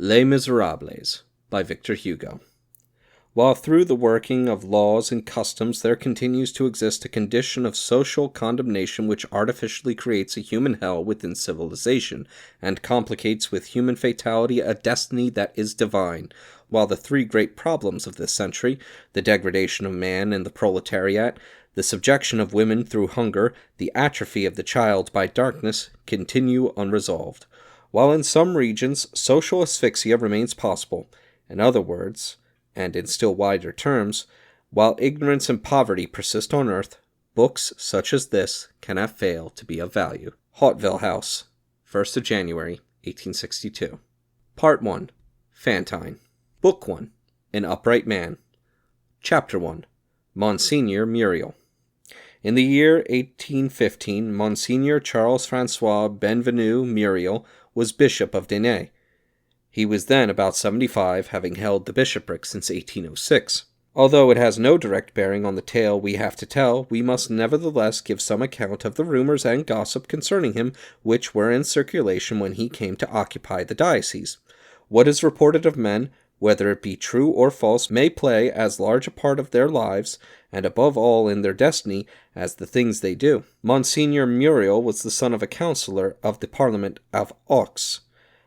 Les Misérables by Victor Hugo. While through the working of laws and customs there continues to exist a condition of social condemnation which artificially creates a human hell within civilization, and complicates with human fatality a destiny that is divine, while the three great problems of this century, the degradation of man and the proletariat, the subjection of women through hunger, the atrophy of the child by darkness, continue unresolved. While in some regions social asphyxia remains possible, in other words, and in still wider terms, while ignorance and poverty persist on earth, books such as this cannot fail to be of value. Hauteville House, 1st of January, 1862. Part 1. Fantine. Book 1. An Upright Man. Chapter 1. Monseigneur Muriel. In the year 1815, Monseigneur Charles-François Benvenu Muriel was Bishop of Dinan. He was then about 75, having held the bishopric since 1806. Although it has no direct bearing on the tale we have to tell, we must nevertheless give some account of the rumors and gossip concerning him which were in circulation when he came to occupy the diocese. What is reported of men, whether it be true or false, may play as large a part of their lives, and above all in their destiny, as the things they do. Monseigneur Muriel was the son of a councillor of the Parliament of Aux,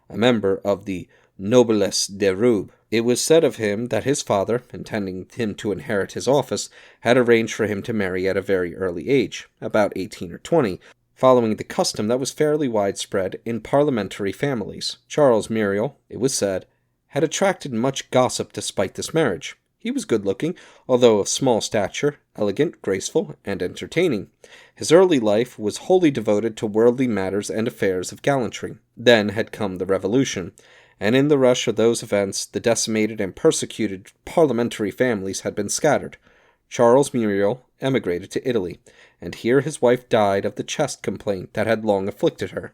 a member of the Noblesse de Roube. It was said of him that his father, intending him to inherit his office, had arranged for him to marry at a very early age, about 18 or 20, following the custom that was fairly widespread in parliamentary families. Charles Muriel, it was said, had attracted much gossip despite this marriage. He was good-looking, although of small stature, elegant, graceful, and entertaining. His early life was wholly devoted to worldly matters and affairs of gallantry. Then had come the Revolution, and in the rush of those events the decimated and persecuted parliamentary families had been scattered. Charles Muriel emigrated to Italy, and here his wife died of the chest complaint that had long afflicted her.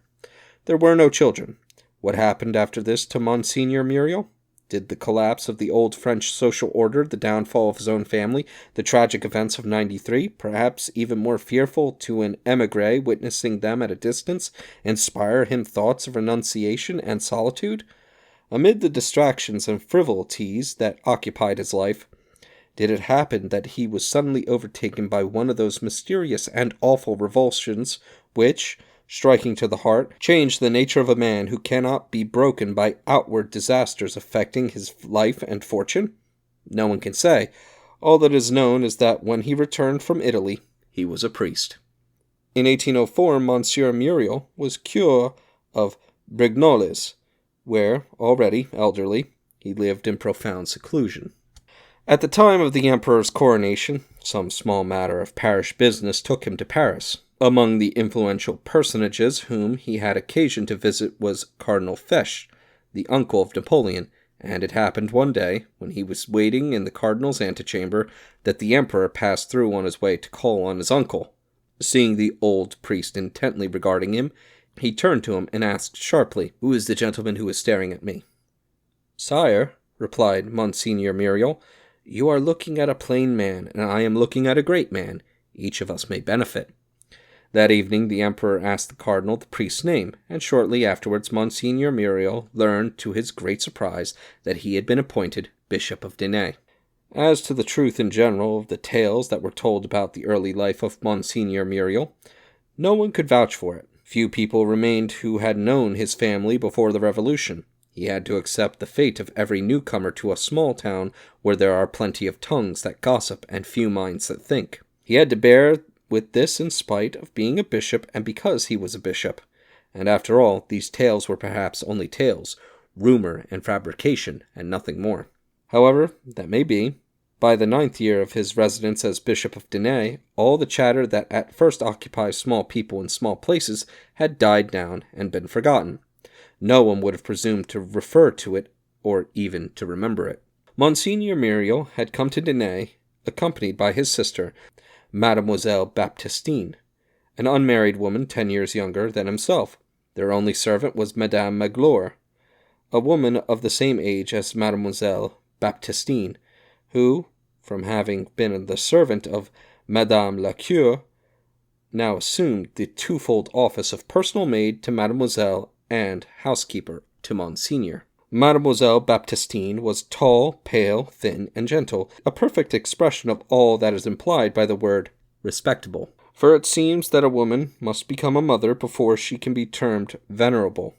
There were no children. What happened after this to Monseigneur Muriel? Did the collapse of the old French social order, the downfall of his own family, the tragic events of '93, perhaps even more fearful to an émigré witnessing them at a distance, inspire him thoughts of renunciation and solitude? Amid the distractions and frivolities that occupied his life, did it happen that he was suddenly overtaken by one of those mysterious and awful revulsions which, striking to the heart, change the nature of a man who cannot be broken by outward disasters affecting his life and fortune? No one can say. All that is known is that when he returned from Italy, he was a priest. In 1804, Monsieur Muriel was cure of Brignoles, where, already elderly, he lived in profound seclusion. At the time of the Emperor's coronation, some small matter of parish business took him to Paris. Among the influential personages whom he had occasion to visit was Cardinal Fesch, the uncle of Napoleon, and it happened one day, when he was waiting in the cardinal's antechamber, that the emperor passed through on his way to call on his uncle. Seeing the old priest intently regarding him, he turned to him and asked sharply, "Who is the gentleman who is staring at me?" "Sire," replied Monseigneur Muriel, "you are looking at a plain man, and I am looking at a great man. Each of us may benefit." That evening the emperor asked the cardinal the priest's name, and shortly afterwards Monseigneur Muriel learned to his great surprise that he had been appointed Bishop of Dinan. As to the truth in general of the tales that were told about the early life of Monseigneur Muriel, no one could vouch for it. Few people remained who had known his family before the Revolution. He had to accept the fate of every newcomer to a small town where there are plenty of tongues that gossip and few minds that think. He had to bear with this in spite of being a bishop and because he was a bishop. And after all, these tales were perhaps only tales, rumor and fabrication, and nothing more. However, that may be. By the 9th year of his residence as Bishop of Dinan, all the chatter that at first occupies small people in small places had died down and been forgotten. No one would have presumed to refer to it or even to remember it. Monseigneur Muriel had come to Dinan, accompanied by his sister, Mademoiselle Baptistine, an unmarried woman 10 years younger than himself. Their only servant was Madame Magloire, a woman of the same age as Mademoiselle Baptistine, who, from having been the servant of Madame la Cure, now assumed the twofold office of personal maid to Mademoiselle and housekeeper to Monseigneur. Mademoiselle Baptistine was tall, pale, thin, and gentle, a perfect expression of all that is implied by the word respectable. For it seems that a woman must become a mother before she can be termed venerable.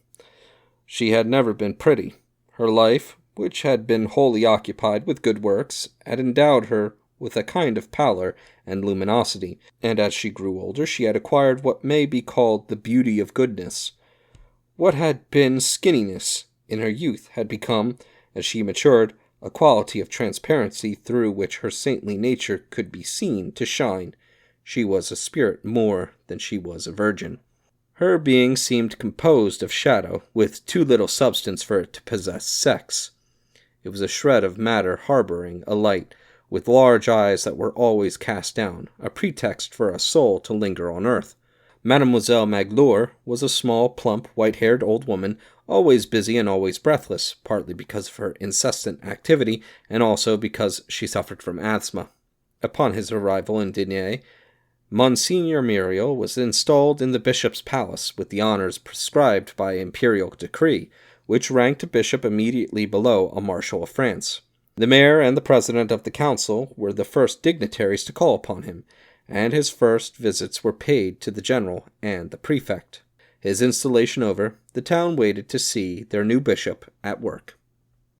She had never been pretty. Her life, which had been wholly occupied with good works, had endowed her with a kind of pallor and luminosity, and as she grew older she had acquired what may be called the beauty of goodness. What had been skinniness in her youth had become, as she matured, a quality of transparency through which her saintly nature could be seen to shine. She was a spirit more than she was a virgin. Her being seemed composed of shadow, with too little substance for it to possess sex. It was a shred of matter harboring a light, with large eyes that were always cast down, a pretext for a soul to linger on earth. Mademoiselle Magloire was a small, plump, white-haired old woman, always busy and always breathless, partly because of her incessant activity, and also because she suffered from asthma. Upon his arrival in Digne, Monseigneur Muriel was installed in the bishop's palace with the honors prescribed by imperial decree, which ranked a bishop immediately below a marshal of France. The mayor and the president of the council were the first dignitaries to call upon him, and his first visits were paid to the general and the prefect. His installation over, the town waited to see their new bishop at work.